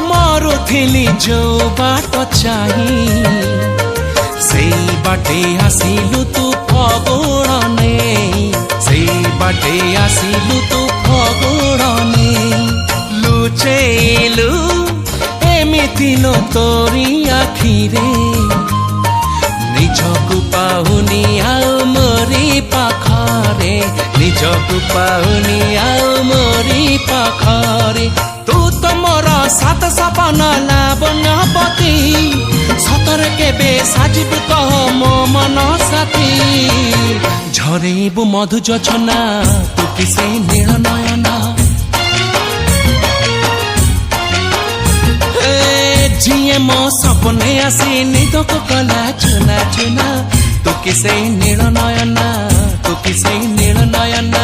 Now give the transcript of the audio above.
मरुथिली जो बाट चाही से बाटे आसिलु तू फगुणने से बाटे आसिलु तू फगुणने लुचेलु एमिति लो तोरी आखिरे निजकु पाहुनी आउ मोरी पाखरे निजकु पाहुनी आउ मोरी पाखरे तू तो मोर सात सपना लावण्यपति सतर केबे साजिबु कह मो मन साथी झरेबु मधु जोछना तू किसे नील नयना जिए मो सपने आसी निदक कला चुना चुना तू किसे नील नयना तू किसे नील नयना।